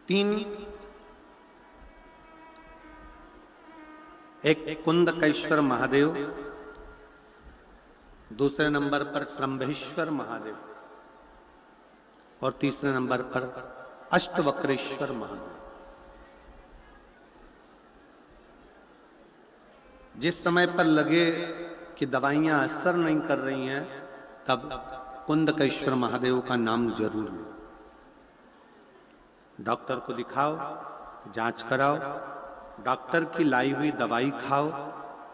तीन, एक कुंदकेश्वर महादेव, दूसरे नंबर पर श्रंभेश्वर महादेव और तीसरे नंबर पर अष्टवक्रेश्वर महादेव। जिस समय पर लगे कि दवाइयां असर नहीं कर रही हैं, तब कुंदकेश्वर महादेव का नाम जरूर लो। डॉक्टर को दिखाओ, जांच कराओ, डॉक्टर की लाई हुई दवाई खाओ,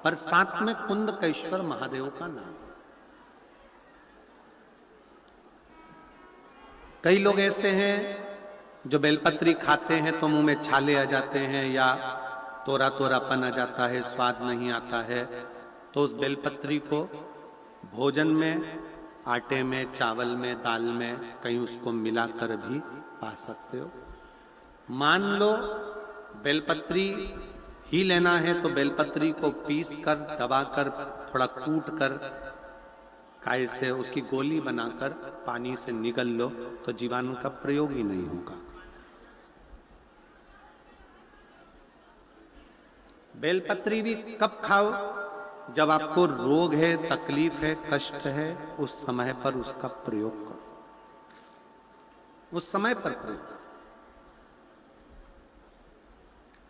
पर साथ में कुंदकेश्वर महादेव का नाम। कई लोग ऐसे हैं जो बेलपत्री खाते हैं तो मुंह में छाले आ जाते हैं या तोरा तोरापन आ जाता है, स्वाद नहीं आता है, तो उस बेलपत्री को भोजन में, आटे में, चावल में, दाल में कहीं उसको मिलाकर भी पा सकते हो। मान लो बेलपत्री ही लेना है तो बेलपत्री को पीस कर, दबाकर, थोड़ा कूट कर, काय से उसकी गोली बनाकर पानी से निगल लो तो जीवाणु का प्रयोग ही नहीं होगा। बेलपत्री भी कब खाओ? जब आपको रोग है, तकलीफ है, कष्ट है, उस समय पर उसका प्रयोग करो, उस समय पर प्रयोग।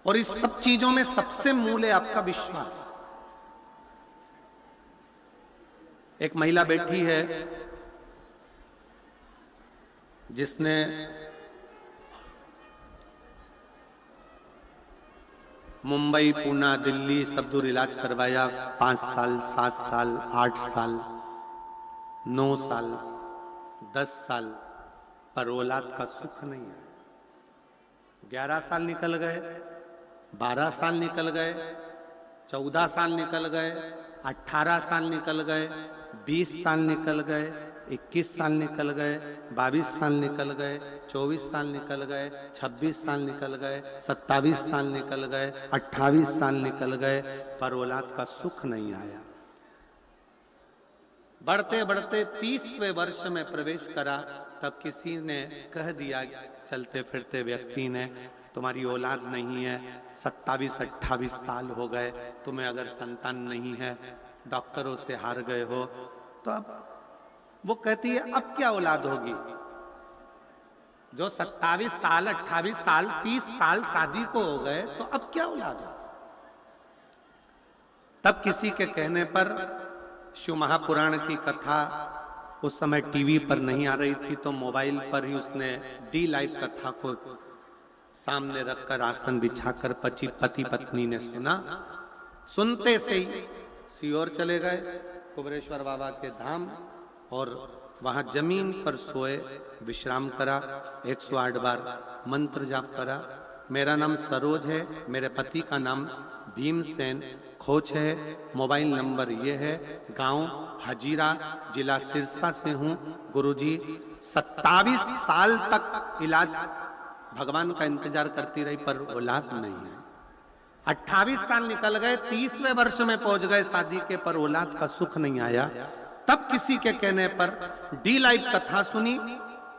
और इस सब चीजों में सबसे मूल है आपका विश्वास। एक महिला बैठी है जिसने मुंबई, पूना, दिल्ली सब दूर इलाज करवाया, 5 साल, 7 साल, 8 साल, 9 साल, 10 साल, पर औलाद का सुख नहीं आया। 11 साल निकल गए, 12 साल निकल गए, 14 साल निकल गए, 18 साल निकल गए, 20 साल निकल गए, 21 साल निकल गए, 22 साल निकल गए, 24 साल निकल गए, 26 साल निकल गए, 27 साल निकल गए, 28 साल निकल गए, पर औलाद का सुख नहीं आया। बढ़ते बढ़ते 30वें वर्ष में प्रवेश करा, तब किसी ने कह दिया, चलते फिरते व्यक्ति ने, तुम्हारी औलाद नहीं है, 27-28 साल हो गए, तुम्हें अगर संतान नहीं है, डॉक्टरों से हार गए हो, तो अब वो कहती है अब क्या औलाद होगी? जो 27 साल, 28 साल, 30 साल शादी को हो गए, तो अब क्या औलाद हो? तब किसी के कहने पर शिव महापुराण की कथा उस समय टीवी पर नहीं आ रही थी, तो मोबाइल पर ही उसने डी लाइव कथा को सामने रखकर, आसन बिछाकर पति पत्नी ने सुना। सुनते से ही सीहोर चले गए, कुबरेश्वर बाबा के धाम, और वहां जमीन पर सोए, विश्राम करा, 108 बार मंत्र जाप करा। मेरा नाम सरोज है, मेरे पति का नाम भीमसेन खोच है, मोबाइल नंबर ये है, गांव हजीरा, जिला सिरसा से हूं। गुरुजी 27 साल तक इलाज भगवान का इंतजार करती रही, पर औलाद नहीं है। 28 साल निकल गए, 30वें वर्ष में पहुंच गए शादी के, पर औलाद का सुख नहीं आया। तब किसी के कहने पर डी लाइव कथा सुनी,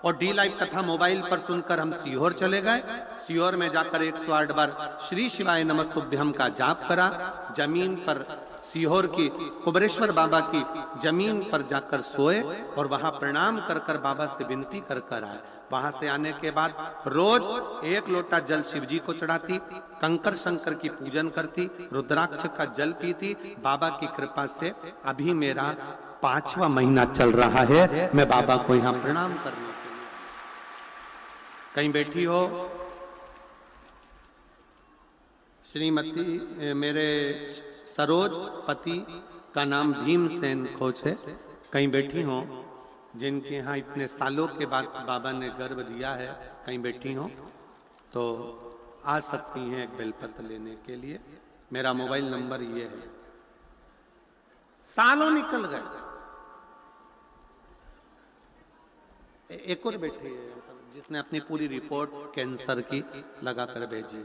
और डी लाइव कथा मोबाइल पर सुनकर हम सीहोर चले गए। सीहोर में जाकर 108 बार श्री शिवाय नमस्तुभ्यम का जाप करा। जमीन पर सीहोर की कुबरेश्वर बाबा की जमीन पर जाकर सोए और वहां प्रणाम कर कर बाबा से विनती कर कर आए। वहां से आने के बाद रोज 1 लोटा जल शिव जी को चढ़ाती, कंकर शंकर की पूजन करती, रुद्राक्ष का जल पीती। बाबा की कृपा से अभी मेरा 5वां महीना चल रहा है, मैं बाबा को यहाँ प्रणाम करने के लिए। कहीं बैठी हो श्रीमती, मेरे सरोज पति का नाम भीमसेन खोच है, कहीं बैठी हो जिनके यहाँ इतने सालों के बाद बाबा ने गर्भ दिया है, कहीं बैठी हो तो आ सकती हैं एक बेलपत्र लेने के लिए। मेरा मोबाइल नंबर ये है। सालों निकल गए। एक और बैठी है जिसने अपनी पूरी रिपोर्ट कैंसर की लगाकर भेजी।